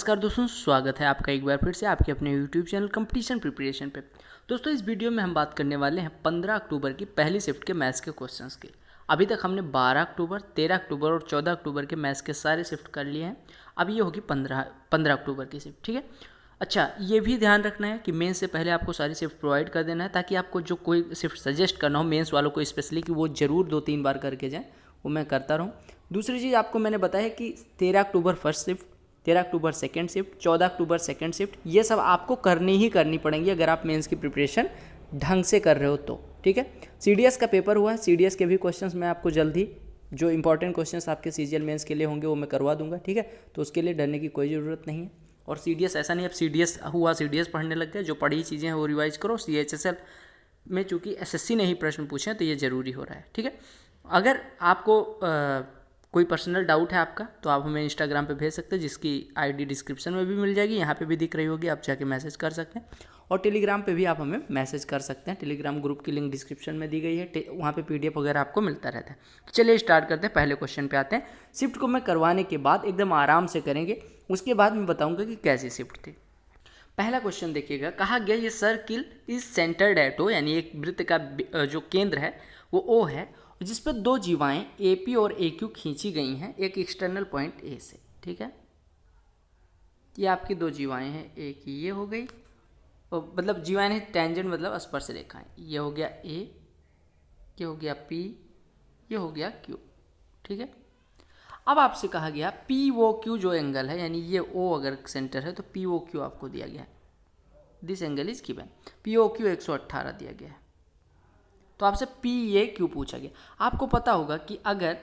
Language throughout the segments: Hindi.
नमस्कार दोस्तों, स्वागत है आपका एक बार फिर से आपके अपने YouTube चैनल कंपटीशन प्रिपरेशन पे। दोस्तों इस वीडियो में हम बात करने वाले हैं 15 अक्टूबर की पहली शिफ्ट के मैथ्स के क्वेश्चंस की। अभी तक हमने 12 अक्टूबर, 13 अक्टूबर और 14 अक्टूबर के मैथ्स के सारे शिफ्ट कर लिए हैं। अब ये होगी 15 अक्टूबर की शिफ्ट, ठीक है। अच्छा, ये भी ध्यान रखना है कि मेंस से पहले आपको सारी शिफ्ट प्रोवाइड कर देना है, ताकि आपको जो कोई शिफ्ट सजेस्ट करना हो मेंस वालों को स्पेशली, कि वो ज़रूर 2-3 बार करके जाएँ, वो मैं करता रहूँ। दूसरी चीज़ आपको मैंने बताया कि 13 अक्टूबर फर्स्ट शिफ्ट, 13 अक्टूबर सेकेंड शिफ्ट, 14 अक्टूबर सेकेंड शिफ्ट, ये सब आपको करनी ही करनी पड़ेंगी अगर आप मेंस की प्रिपरेशन ढंग से कर रहे हो तो, ठीक है। सीडीएस का पेपर हुआ है, सीडीएस के भी क्वेश्चंस मैं आपको जल्द ही, जो इंपॉर्टेंट क्वेश्चंस आपके सीजीएल मेंस के लिए होंगे वो मैं करवा दूंगा, ठीक है। तो उसके लिए डरने की कोई ज़रूरत नहीं है। और सीडीएस ऐसा नहीं, अब सीडीएस हुआ सीडीएस पढ़ने लग गए, जो पढ़ी चीज़ें हैं वो रिवाइज करो। सीएचएसएल में चूँकि एसएससी ने ही प्रश्न पूछे हैं तो ये ज़रूरी हो रहा है, ठीक है। अगर आपको कोई पर्सनल डाउट है आपका तो आप हमें इंस्टाग्राम पे भेज सकते हैं, जिसकी आईडी डिस्क्रिप्शन में भी मिल जाएगी, यहाँ पे भी दिख रही होगी, आप जाके मैसेज कर सकते हैं। और टेलीग्राम पे भी आप हमें मैसेज कर सकते हैं, टेलीग्राम ग्रुप की लिंक डिस्क्रिप्शन में दी गई है, वहाँ पे पीडीएफ वगैरह आपको मिलता रहता है। तो चलिए स्टार्ट करते हैं, पहले क्वेश्चन पे आते हैं। शिफ्ट को मैं करवाने के बाद एकदम आराम से करेंगे, उसके बाद मैं बताऊँगा कि कैसी शिफ्ट थी। पहला क्वेश्चन देखिएगा, कहा गया ये सर्किल इज सेंटर्ड एट ओ, यानी एक वृत्त का जो केंद्र है वो ओ है, जिस पर दो जीवाएं ए पी और ए क्यू खींची गई हैं एक एक्सटर्नल पॉइंट ए से, ठीक है। ये आपकी दो जीवाएं हैं, एक ये हो गई, और मतलब जीवाएं हैं टेंजेंट मतलब स्पर्श रेखाएं, ये हो गया ए, ये हो गया पी, ये हो गया क्यू, ठीक है। अब आपसे कहा गया पी ओ क्यू जो एंगल है, यानी ये ओ अगर सेंटर है तो पी ओ क्यू आपको दिया गया है, this angle is given, P O Q 118 दिया गया है। तो आपसे पी ए क्यू पूछा गया। आपको पता होगा कि अगर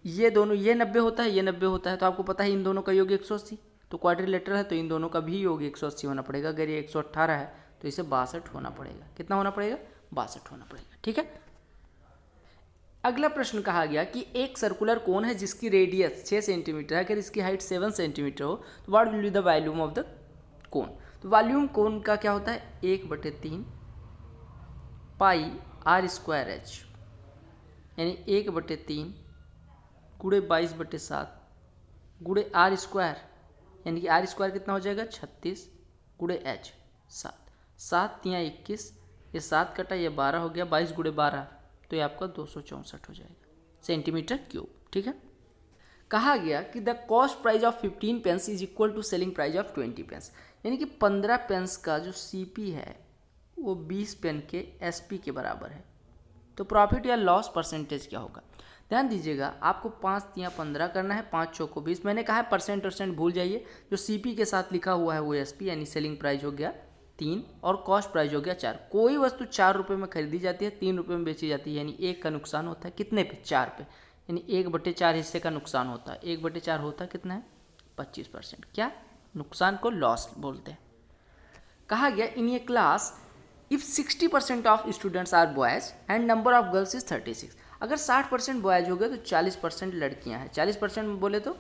ये दोनों, ये 90 होता है, ये 90 होता है, तो आपको पता है इन दोनों का योग 180, तो क्वाड्रिलेटरल है तो इन दोनों का भी योग 180 होना पड़ेगा। अगर ये 118 है तो इसे 62 होना पड़ेगा। कितना होना पड़ेगा? 62 होना पड़ेगा, ठीक है। अगला प्रश्न कहा गया कि एक सर्कुलर कोन है जिसकी रेडियस 6 सेंटीमीटर है, अगर इसकी हाइट 7 सेंटीमीटर हो तो what will be the volume of the cone. तो वॉल्यूम कोन का क्या होता है? 1/3 पाई आर स्क्वायर एच, यानी 1/3 गुणे 22/7 गुणे आर स्क्वायर, यानी कि आर स्क्वायर कितना हो जाएगा? 36 गुणे एच 7, 7 तियाँ 21, ये 7 कटा, ये 12 हो गया, 22 गुणे 12 तो ये आपका 264 हो जाएगा सेंटीमीटर क्यूब, ठीक है। कहा गया कि the cost price of 15 pence is equal to selling price of 20 pence, यानी कि 15 पेंस का जो सीपी है वो 20 पेन के एसपी के बराबर है। तो प्रॉफिट या लॉस परसेंटेज क्या होगा? ध्यान दीजिएगा, आपको 5 तियाँ 15 करना है, 5 चौको 20। मैंने कहा है परसेंट भूल जाइए, जो सीपी के साथ लिखा हुआ है वो एसपी, यानी सेलिंग प्राइस हो गया 3 और कॉस्ट प्राइस हो गया 4। कोई वस्तु 4 रुपये में खरीदी जाती है, 3 रुपये में बेची जाती है, यानी 1 का नुकसान होता है कितने पे? 4 पे, यानी 1/4 हिस्से का नुकसान होता है। 1/4 होता है कितना है? 25%। क्या? नुकसान को लॉस बोलते हैं। कहा गया in a class if 60% of students are boys and number of girls is 36, अगर 60% बॉयज़ हो गए तो 40% लड़कियां हैं। 40% बोले तो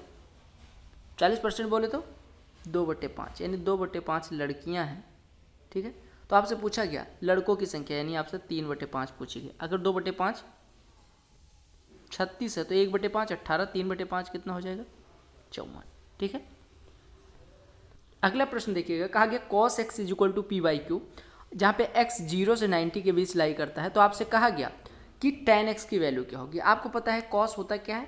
2/5, यानी 2/5 लड़कियां हैं, ठीक है। तो आपसे पूछा गया लड़कों की संख्या, यानी आपसे 3/5 पूछी गई। अगर 2/5 36 है तो 1/5 18, 3/5 कितना हो जाएगा? 54, ठीक है। अगला प्रश्न देखिएगा, कहा गया cos x is equal to p by q, जहाँ पे x 0 से 90 के बीच लाई करता है। तो आपसे कहा गया कि tan x की वैल्यू क्या होगी। आपको पता है cos होता क्या है?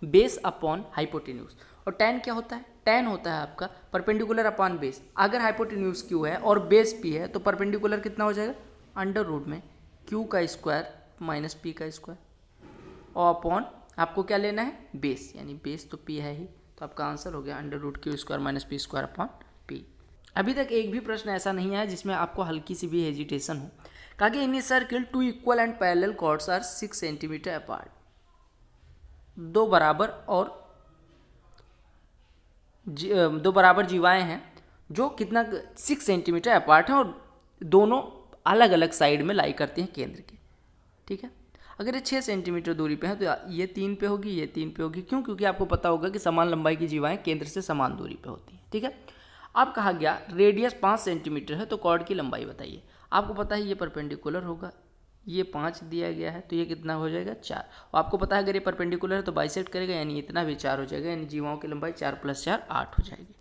बेस अपॉन हाइपोटेन्यूज, और tan क्या होता है? tan होता है आपका परपेंडिकुलर अपॉन बेस। अगर हाइपोटेन्यूज q है और बेस p है तो परपेंडिकुलर कितना हो जाएगा? अंडर रूट में q का स्क्वायर माइनस p का स्क्वायर, और अपॉन आपको क्या लेना है? बेस, यानी बेस तो p है ही, तो आपका आंसर हो गया under root q square minus p square upon p। अभी तक एक भी प्रश्न ऐसा नहीं आया जिसमें आपको हल्की सी भी हेजिटेशन हो। कहा कि in a circle 2 equal and parallel chords are 6 centimetre apart, दो बराबर जीवाएं हैं जो कितना 6 सेंटीमीटर अपार्ट हैं और दोनों अलग अलग साइड में लाई करती हैं केंद्र के, ठीक है। अगर ये 6 सेंटीमीटर दूरी पे है तो ये 3 पे होगी, ये 3 पे होगी। क्यों? क्योंकि आपको पता होगा कि समान लंबाई की जीवाएं केंद्र से समान दूरी पे होती हैं, ठीक है। अब कहा गया रेडियस 5 सेंटीमीटर है तो कॉर्ड की लंबाई बताइए। आपको पता है ये परपेंडिकुलर होगा, ये 5 दिया गया है तो ये कितना हो जाएगा? 4। और आपको पता है अगर ये परपेंडिकुलर है तो बाइसेक्ट करेगा, यानी इतना भी 4 हो जाएगा, यानी जीवाओं की लंबाई 4 + 4 8 हो जाएगी।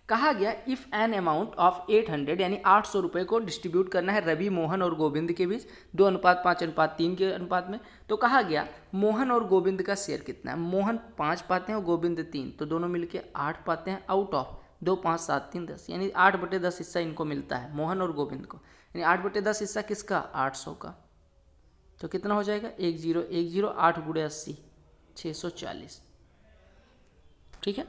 कहा गया इफ़ एन अमाउंट ऑफ 800 यानी 800 रुपये को डिस्ट्रीब्यूट करना है रवि, मोहन और गोविंद के बीच 2:5:3 के अनुपात में। तो कहा गया मोहन और गोविंद का शेयर कितना है। मोहन 5 पाते हैं और गोविंद 3, तो दोनों मिलके 8 पाते हैं आउट ऑफ 2, 5, 7, 3, 10, यानी 8/10 हिस्सा इनको मिलता है मोहन और गोविंद को। यानी 8/10 हिस्सा किसका, 800 का। तो कितना हो जाएगा, 1010, 8 × 80 640। ठीक है।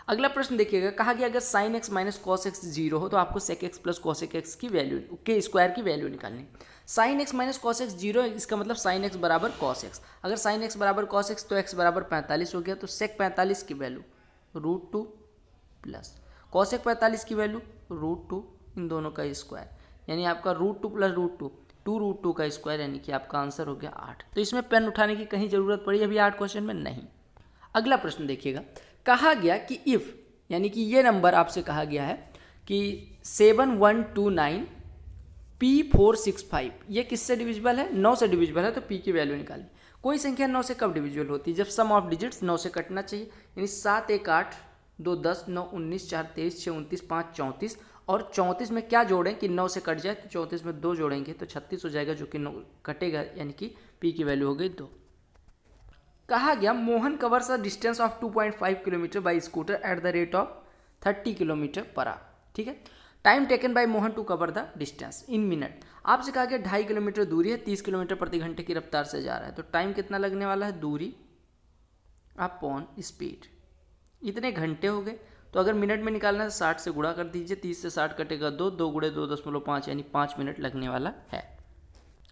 अगला प्रश्न देखिएगा, कहा गया अगर sin x minus cos x 0 हो तो आपको sec x plus cos x की वैल्यू के स्क्वायर की वैल्यू निकालनी। sin x minus cos x 0 है, इसका मतलब sin x बराबर cos x। अगर sin x बराबर cos x तो x बराबर 45 हो गया। तो sec 45 की वैल्यू √2 प्लस cos 45 की वैल्यू √2, इन दोनों का स्क्वायर, यानी आपका √2 प्लस √2 2√2 का स्क्वायर, यानी कि आपका आंसर हो गया 8। तो इसमें पेन उठाने की कहीं जरूरत पड़ी अभी 8 क्वेश्चन में नहीं। अगला प्रश्न देखिएगा, कहा गया कि इफ़ यानी कि ये नंबर आपसे कहा गया है कि 7129 P465 ये किससे डिविजिबल है, 9 से डिविजिबल है। तो P की वैल्यू निकाली। कोई संख्या 9 से कब डिविजिबल होती है, जब सम ऑफ डिजिट्स 9 से कटना चाहिए। यानी 7 1 8 2 10 9 19 4 23 6 29 5 34, और 34 में क्या जोड़ें कि 9 से कट जाए। तो 34 में 2 जोड़ेंगे तो 36 हो जाएगा, जो कि 9 कटेगा, यानी कि P की वैल्यू हो गई 2। कहा गया Mohan covers a distance of 2.5 kilometre by scooter at the rate of 30 kilometre per hour. ठीक है। Time taken by Mohan to cover the distance in minute. आपसे कहा गया 2.5 किलोमीटर दूरी है, 30 किलोमीटर प्रति घंटे की रफ्तार से जा रहा है। तो टाइम कितना लगने वाला है, दूरी अपॉन स्पीड, इतने घंटे हो गए। तो अगर मिनट में निकालना है 60 से गुणा कर दीजिए, 30 से 60 कटेगा 2, 2 × 2.5 यानी 5 मिनट लगने वाला है।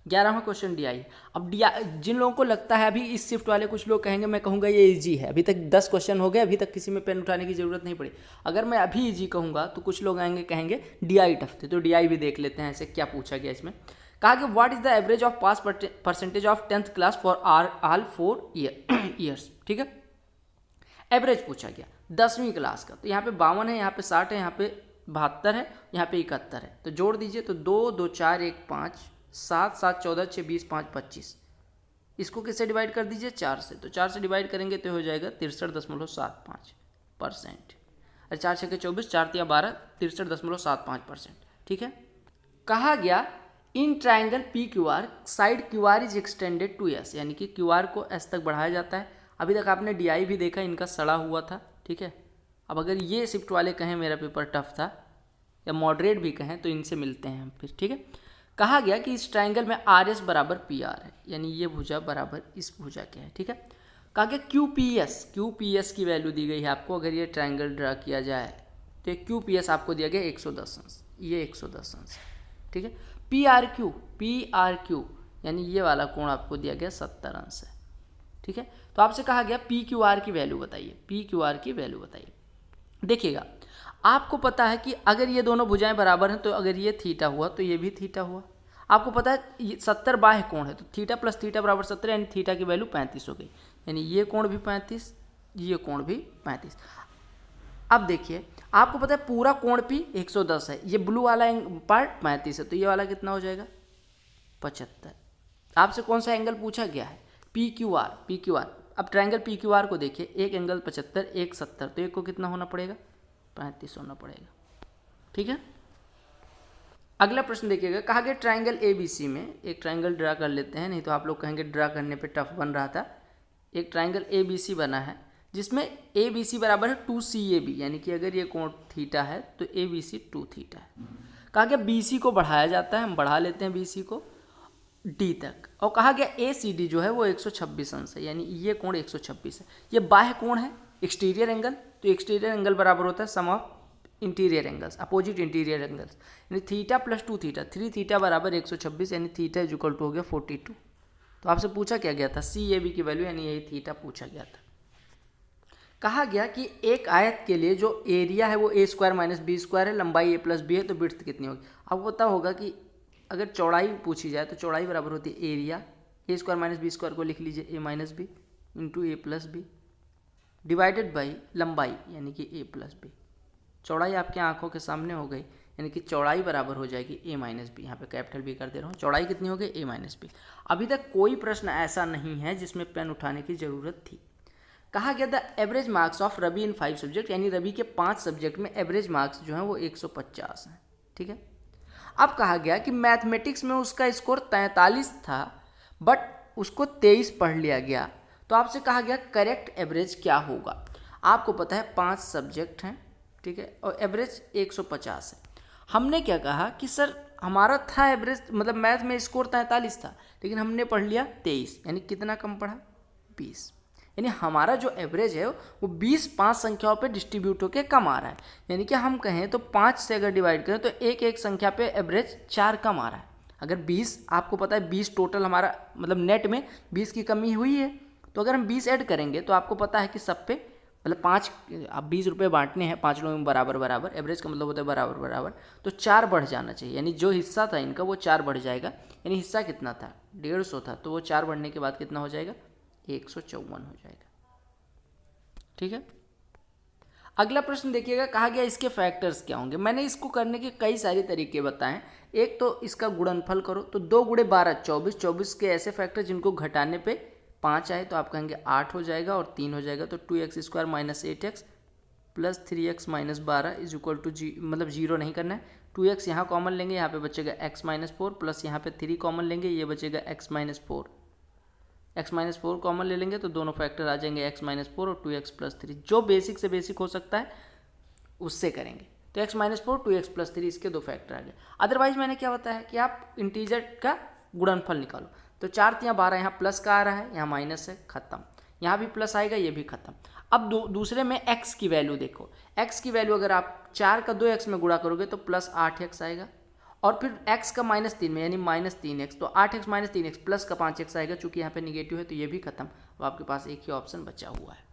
11वां क्वेश्चन DI। अब DI जिन लोगों को लगता है अभी इस शिफ्ट वाले, कुछ लोग कहेंगे मैं कहूँगा ये इजी है, अभी तक 10 क्वेश्चन हो गए, अभी तक किसी में पेन उठाने की जरूरत नहीं पड़ी। अगर मैं अभी इजी कहूँगा तो कुछ लोग आएंगे कहेंगे DI टफ थे। तो DI भी देख लेते हैं ऐसे क्या पूछा गया इसमें। कहा कि what is the average of pass percentage of 10th class for all 4 years. ठीक है, एवरेज पूछा गया 10वीं क्लास का। तो यहाँ पे 52 है, यहाँ पे 60 है, यहाँ पे 72 है, यहाँ पे 71 है। तो जोड़ दीजिए तो 2 2 4 1 5 7 7 14 6 20 5 25। इसको किससे डिवाइड कर दीजिए, 4 से। तो 4 से डिवाइड करेंगे तो हो जाएगा 63.75%। अरे 4 6 24, 4 3 12, 63.75%। ठीक है। कहा गया in triangle PQR side QR is extended to S, यानी कि QR को S तक बढ़ाया जाता है। अभी तक आपने DI भी देखा, इनका सड़ा हुआ था। ठीक है। अब अगर ये शिफ्ट वाले कहें मेरा पेपर टफ था या मॉडरेट भी कहें तो इनसे मिलते हैं हम फिर। ठीक है। कहा गया कि इस ट्राइंगल में RS बराबर PR है, यानी ये भुजा बराबर इस भुजा के है। ठीक है। कहा गया QPS की वैल्यू दी गई है आपको। अगर ये ट्राइंगल ड्रा किया जाए तो QPS आपको दिया गया 110 अंश, ये 110 अंश। ठीक है। PRQ यानी ये वाला कोण आपको दिया गया 70 अंश है। ठीक है। तो आपसे कहा गया PQR की वैल्यू बताइए, PQR की वैल्यू बताइए। देखिएगा, आपको पता है कि अगर ये दोनों भुजाएं बराबर हैं तो अगर ये थीटा हुआ तो ये भी थीटा हुआ। आपको पता है ये 70 बाह्य कोण है, तो थीटा प्लस थीटा बराबर 70, यानी थीटा की वैल्यू 35 हो गई। यानी ये कोण भी 35, ये कोण भी 35। अब देखिए, आपको पता है पूरा कोण P 110 है, ये ब्लू वाला पार्ट 35 है, तो ये वाला कितना हो जाएगा 75। आपसे कौन सा एंगल पूछा गया है, PQR। अब ट्रायंगल PQR को देखिए, एक एंगल 75, एक 70, तो एक को कितना होना पड़ेगा 35 होना पड़ेगा। ठीक है। अगला प्रश्न देखिएगा, कहा गया ट्रायंगल ABC में, एक ट्रायंगल ड्रा कर लेते हैं, नहीं तो आप लोग कहेंगे ड्रा करने पे टफ बन रहा था। एक ट्रायंगल ABC बना है जिसमें ABC बराबर है 2CAB, यानी कि अगर ये कोण थीटा है तो ABC 2 थीटा है। कहा गया BC को बढ़ाया जाता है, हम बढ़ा लेते हैं BC को D तक, और कहा गया ACD जो है वो 126 अंश है, यानी ये कोण 126 है। ये बाह्य कोण है, एक्सटीरियर एंगल, तो एक्सटीरियर एंगल बराबर होता है sum of interior angles, opposite interior angles, यानी थीटा प्लस 2 थीटा, 3 थीटा बराबर 126, यानी थीटा इज इक्वल टू हो गया 42। तो आपसे पूछा क्या गया था CAB की वैल्यू, यानी यही थीटा पूछा गया था। कहा गया कि एक आयत के लिए जो एरिया है वो A² माइनस B² है, लंबाई A प्लस B है, तो विड्थ कितनी होगी। आपको पता होगा कि अगर चौड़ाई पूछी जाए तो चौड़ाई बराबर होती है एरिया, A² माइनस B² को लिख लीजिए A minus B into A plus B divided by लंबाई, यानी कि A प्लस बी। चौड़ाई आपके आंखों के सामने हो गई, यानी कि चौड़ाई बराबर हो जाएगी A माइनस बी। यहाँ पे कैपिटल B कर दे रहा हूँ। चौड़ाई कितनी हो गई A माइनस बी। अभी तक कोई प्रश्न ऐसा नहीं है जिसमें पेन उठाने की ज़रूरत थी। कहा गया the average marks of Ravi in 5 subject, यानी रवि के 5 सब्जेक्ट में एवरेज मार्क्स जो हैं वो 150 हैं। ठीक है, अब कहा गया कि मैथमेटिक्स में उसका स्कोर 43 था बट उसको 23 पढ़ लिया गया, तो आपसे कहा गया करेक्ट एवरेज क्या होगा। आपको पता है 5 सब्जेक्ट हैं, ठीक है, और एवरेज 150 है। हमने क्या कहा कि सर हमारा था एवरेज, मतलब मैथ में स्कोर 43 था लेकिन हमने पढ़ लिया 23, यानी कितना कम पढ़ा, 20, यानी हमारा जो एवरेज है वो 20 5 संख्याओं पे डिस्ट्रीब्यूट होकर कम आ रहा है। यानी कि हम कहें तो 5 से अगर डिवाइड करें तो एक एक संख्या पे एवरेज 4 कम आ रहा है। अगर 20, आपको पता है 20 टोटल हमारा मतलब नेट में 20 की कमी हुई है, तो अगर हम 20 ऐड करेंगे तो आपको पता है कि सब पे मतलब 5, अब 20 रुपये बांटने हैं 5 लोगों में बराबर बराबर, एवरेज का मतलब होता है बराबर बराबर, तो 4 बढ़ जाना चाहिए, यानी जो हिस्सा था इनका वो 4 बढ़ जाएगा। यानी हिस्सा कितना था, 150 था, तो वो 4 बढ़ने के बाद कितना हो जाएगा, 154 हो जाएगा। ठीक है, अगला प्रश्न देखिएगा, कहा गया इसके फैक्टर्स क्या होंगे। मैंने इसको करने के कई सारे तरीके बताएं। एक तो इसका गुणनफल करो, तो 2 गुणे 12 24, 24 के ऐसे फैक्टर जिनको घटाने पे 5 आए तो आप कहेंगे 8 हो जाएगा और 3 हो जाएगा, तो 2x² minus 8x plus 3x minus 12 is equal to मतलब 0 नहीं करना है। 2x यहाँ कॉमन लेंगे, यहाँ पे बचेगा x माइनस 4 प्लस यहाँ पे 3 कॉमन लेंगे, ये बचेगा x minus 4, x minus 4 common ले लेंगे तो दोनों फैक्टर आ जाएंगे x माइनस 4 और 2x प्लस 3, जो बेसिक से बेसिक हो सकता है उससे करेंगे। तो x माइनस 4 2x प्लस 3 इसके 2 फैक्टर आ गए। अदरवाइज मैंने क्या बताया कि आप इंटीजर का गुणनफल निकालो, तो 4 3 12, यहाँ प्लस का आ रहा है, यहाँ माइनस है, खत्म, यहाँ भी प्लस आएगा, ये भी खत्म। अब दूसरे में x की वैल्यू देखो, x की वैल्यू अगर आप 4 का 2x में गुणा करोगे तो प्लस 8x आएगा, और फिर x का -3 में यानी -3x, तो 8x माइनस 3x प्लस का 5x आएगा, चूंकि यहाँ पे निगेटिव है तो ये भी खत्म। अब आपके पास एक ही ऑप्शन बचा हुआ है।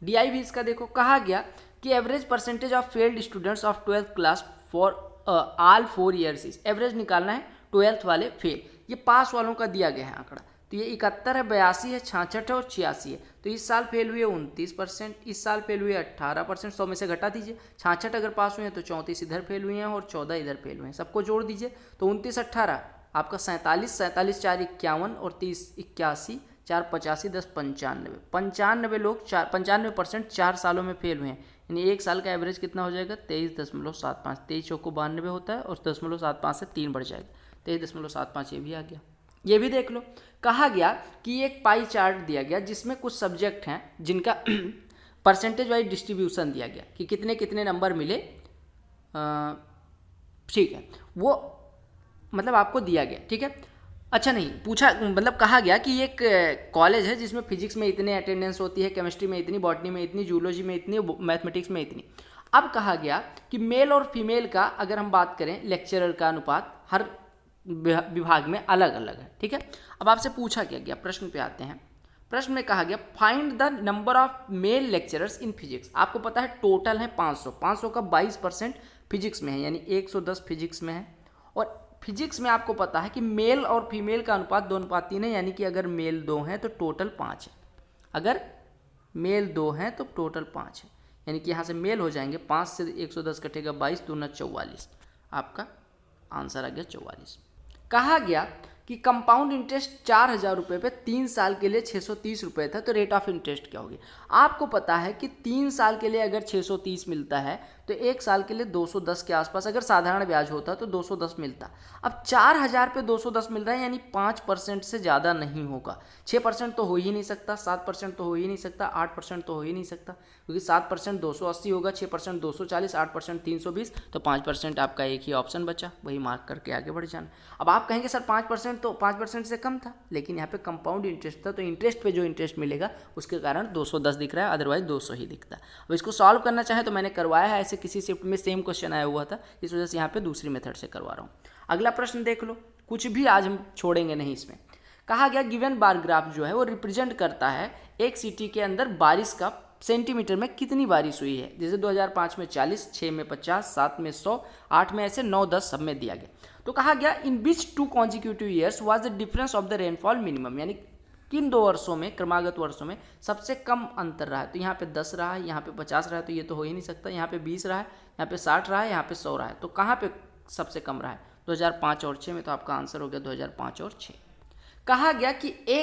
DI भी इसका देखो, कहा गया कि average percentage of failed students of 12th class for all 4 years is, average निकालना है 12th वाले फेल, ये पास वालों का दिया गया है आंकड़ा, तो ये 71 है, 82 है, 66 है और 86 है। तो इस साल फेल हुए 29%, इस साल फेल हुए 18%, 100 में से घटा दीजिए, 66 अगर पास हुए हैं तो 34 इधर फेल हुए हैं और 14 इधर फेल हुए हैं, सबको जोड़ दीजिए तो 29 18 आपका 47, 47 4 51 और 30 81, 4 85 10 95, 95 लोग 95% 4 सालों में फेल हुए हैं, यानी एक साल का एवरेज कितना हो जाएगा 23.75, 23 चौको 92 होता है और 0.75 से 3 बढ़ जाएगा, 23.75 ये भी आ गया। ये भी देख लो, कहा गया कि एक पाई चार्ट दिया गया जिसमें कुछ सब्जेक्ट हैं जिनका परसेंटेज वाइज डिस्ट्रीब्यूशन दिया गया कि कितने कितने नंबर मिले, ठीक है, वो मतलब आपको दिया गया, ठीक है। अच्छा नहीं पूछा, मतलब कहा गया कि एक कॉलेज है जिसमें फिजिक्स में इतने अटेंडेंस होती है, केमिस्ट्री में इतनी, बॉटनी में इतनी, जूलॉजी में इतनी, मैथमेटिक्स में इतनी। अब कहा गया कि मेल और फीमेल का अगर हम बात करें लेक्चरर का अनुपात हर विभाग में अलग अलग है, ठीक है। अब आपसे पूछा क्या गया, प्रश्न पे आते हैं। प्रश्न में कहा गया find the number of male lecturers in physics. आपको पता है टोटल है 500, 500 का 22% फिजिक्स में है, यानी 110 फिजिक्स में है, और फिजिक्स में आपको पता है कि मेल और फीमेल का अनुपात 2:3 है, यानी कि अगर मेल 2 हैं तो टोटल 5 है, अगर मेल 2 हैं तो टोटल 5 है, यानी कि यहाँ से मेल हो जाएंगे, 5 से 110 कटेगा 22 दूना 44, आपका आंसर आ गया 44। कहा गया कि कंपाउंड इंटरेस्ट 4000 रुपये पे 3 साल के लिए 630 रुपये था, तो रेट ऑफ इंटरेस्ट क्या होगी। आपको पता है कि 3 साल के लिए अगर 630 मिलता है तो 1 साल के लिए 210 के आसपास, अगर साधारण ब्याज होता तो 210 मिलता। अब 4000 पे 210 मिल रहा है, यानी 5% से ज़्यादा नहीं होगा। 6% तो हो ही नहीं सकता, 7% तो हो ही नहीं सकता, 8% तो हो ही नहीं सकता, क्योंकि 7% 280 होगा, 6% 240, 8% 320, तो 5% आपका एक ही ऑप्शन बचा, वही मार्क करके आगे बढ़ जाना। अब आप कहेंगे सर 5% तो 5% से कम था, लेकिन यहाँ पे कंपाउंड इंटरेस्ट था, तो इंटरेस्ट पे जो इंटरेस्ट मिलेगा उसके कारण 210 दिख रहा है, अदरवाइज 200 ही दिखता है। अब इसको सॉल्व करना चाहे तो मैंने करवाया है, ऐसे किसी शिफ्ट में सेम क्वेश्चन आया हुआ था, इस वजह से यहाँ पे दूसरी मेथड से करवा रहा हूँ। अगला प्रश्न देख लो, कुछ भी आज हम छोड़ेंगे नहीं इसमें। कहा गया गिवन बार ग्राफ जो है वो रिप्रेजेंट करता है एक सिटी के अंदर बारिश का सेंटीमीटर में कितनी बारिश हुई है। जैसे 2005 में 40, 6 में 50, 7 में 100, 8 में ऐसे, 9 10 सब में दिया गया। तो कहा गया इन विच 2 consecutive years was the difference of the rainfall minimum, यानी किन 2 वर्षों में, क्रमागत वर्षों में सबसे कम अंतर रहा है। तो यहाँ पे 10 रहा है, यहाँ पे 50 रहा है, तो ये तो हो ही नहीं सकता। यहाँ पे 20 रहा है, यहाँ पे 60 रहा है, यहाँ पे 100 रहा है, तो कहाँ पे सबसे कम रहा है 2005 और 6 में, तो आपका आंसर हो गया 2005 और 6। कहा गया कि ए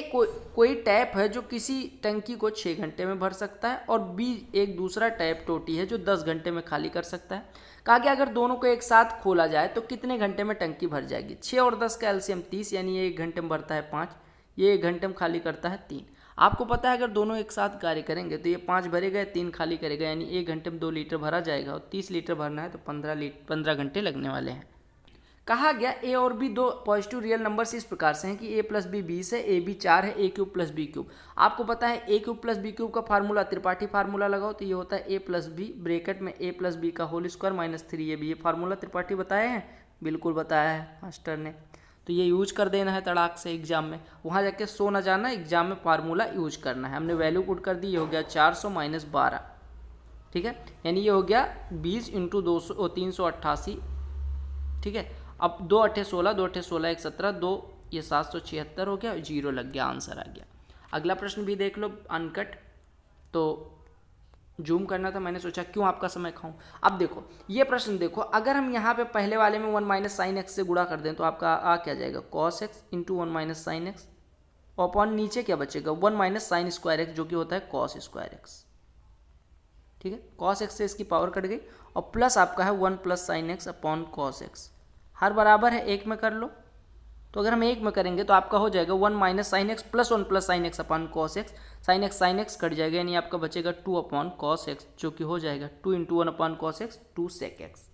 कोई टैप है जो किसी टंकी को 6 घंटे में भर सकता है और बी एक दूसरा टैप टोटी है जो 10 घंटे में खाली कर सकता है। कहा गया अगर दोनों को एक साथ खोला जाए तो कितने घंटे में टंकी भर जाएगी। 6 और 10 का एलसीएम 30, यानी ये 1 घंटे में भरता है 5, ये 1 घंटे में खाली करता है 3। आपको पता है अगर दोनों एक साथ कार्य करेंगे तो ये 5 भरेगा, 3 खाली करेगा, यानी 1 घंटे में 2 लीटर भरा जाएगा और 30 लीटर भरना है तो 15 घंटे लगने वाले हैं। कहा गया ए और बी दो पॉजिटिव रियल नंबर्स इस प्रकार से हैं कि ए प्लस बी 20 है, ए बी 4 है, ए क्यूब प्लस बी क्यूब। आपको पता है ए क्यूब प्लस बी क्यूब का फार्मूला त्रिपाठी फार्मूला लगाओ तो ये होता है ए प्लस बी ब्रैकेट में ए प्लस बी का होल स्क्वायर माइनस 3ab। ये फार्मूला त्रिपाठी बताए हैं, बिल्कुल बताया है मास्टर ने, तो ये यूज कर देना है तड़ाक से एग्जाम में, वहाँ जाके सो ना जाना, एग्जाम में फार्मूला यूज करना है। हमने वैल्यू पुट कर दी, ये हो गया 400 माइनस 12, ठीक है, यानी ये हो गया 20 इंटू 388, ठीक है। अब 2 अट्ठे 16, 2 अट्ठे 16, 1 17, 2 ये 776 हो गया, 0 लग गया, आंसर आ गया। अगला प्रश्न भी देख लो अनकट, तो जूम करना था, मैंने सोचा क्यों आपका समय खाऊं। अब देखो ये प्रश्न देखो, अगर हम यहाँ पे पहले वाले में 1 माइनस साइन एक्स से गुणा कर दें तो आपका आ क्या जाएगा, cos x into 1 minus sign x, upon नीचे क्या बचेगा 1 माइनस साइन स्क्वायर एक्स जो कि होता है कॉस स्क्वायर एक्स, ठीक है। कॉस एक्स से इसकी पावर कट गई और प्लस आपका है 1 plus sine x upon cos x, हर बराबर है 1 में कर लो, तो अगर हम 1 में करेंगे तो आपका हो जाएगा 1 minus sine x plus 1 plus sine x upon cos x, sine x cut जाएगा, यानी आपका बचेगा 2 अपॉन कॉस एक्स जो कि हो जाएगा 2 into 1 upon cos x 2 sec x.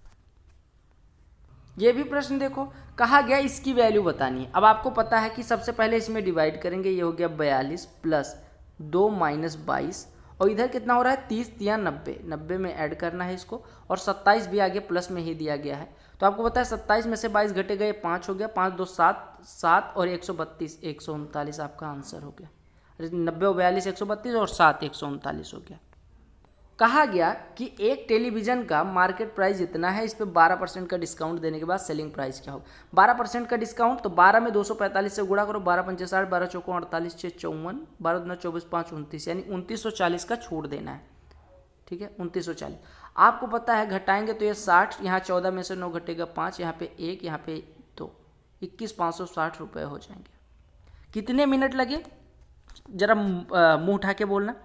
ये भी प्रश्न देखो, कहा गया इसकी वैल्यू बतानी है। अब आपको पता है कि सबसे पहले इसमें डिवाइड करेंगे, ये हो गया 42 प्लस 2 माइनस 22 और इधर कितना हो रहा है 30 या 90, 90 में ऐड करना है इसको, और 27 भी आगे प्लस में ही दिया गया है। तो आपको पता है 27 में से 22 घटे गए 5 हो गया, 5 2 7, 7 और 132 139 आपका आंसर हो गया। 90 42 132 और 7 139 हो गया। कहा गया कि एक टेलीविज़न का मार्केट प्राइस जितना है, इस पे 12% का डिस्काउंट देने के बाद सेलिंग प्राइस क्या होगा। 12% का डिस्काउंट, तो 12 में 245 से गुणा करो, 12 पंचे 60, 12 चौको 48, 6 54, 12 दूना 24, 5 29, यानी 2940 का छूट देना है, ठीक है 2940। आपको पता है घटाएंगे तो ये 60, यहाँ 14 में से 9 घटेगा 5, यहाँ पे 1, यहाँ पे 2, 21,560 रुपये हो जाएंगे। कितने मिनट लगे जरा मुंह उठा के बोलना।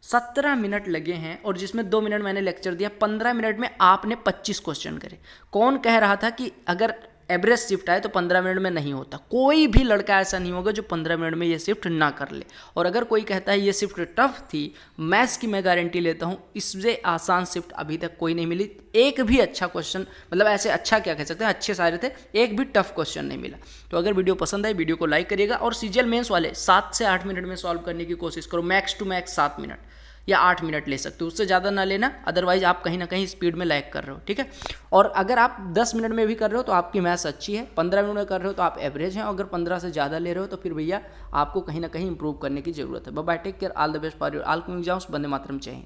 17 मिनट लगे हैं, और जिसमें 2 मिनट मैंने लेक्चर दिया, 15 मिनट में आपने 25 क्वेश्चन करे। कौन कह रहा था कि अगर एवरेज शिफ्ट आए तो 15 मिनट में नहीं होता, कोई भी लड़का ऐसा नहीं होगा जो 15 मिनट में ये शिफ्ट ना कर ले। और अगर कोई कहता है ये शिफ्ट टफ थी, मैथ्स की मैं गारंटी लेता हूँ इससे आसान शिफ्ट अभी तक कोई नहीं मिली। एक भी अच्छा क्वेश्चन, मतलब ऐसे अच्छा क्या कह सकते हैं, अच्छे सारे थे, एक भी टफ क्वेश्चन नहीं मिला। तो अगर वीडियो पसंद आए वीडियो को लाइक करिएगा, और सीजीएल मेंस वाले 7 से 8 मिनट में सॉल्व करने की कोशिश करो, मैक्स टू मैक्स 7 मिनट या 8 मिनट ले सकते हो, उससे ज़्यादा ना लेना, अदरवाइज आप कहीं ना कहीं स्पीड में लैग कर रहे हो, ठीक है। और अगर आप 10 मिनट में भी कर रहे हो तो आपकी मैथ्स अच्छी है, 15 मिनट में कर रहे हो तो आप एवरेज हैं, अगर 15 से ज़्यादा ले रहे हो तो फिर भैया आपको कहीं ना कहीं इंप्रूव करने की जरूरत है। Bye bye, take care, all the best for your all coming exams, वंदे मातरम, जय हिंद।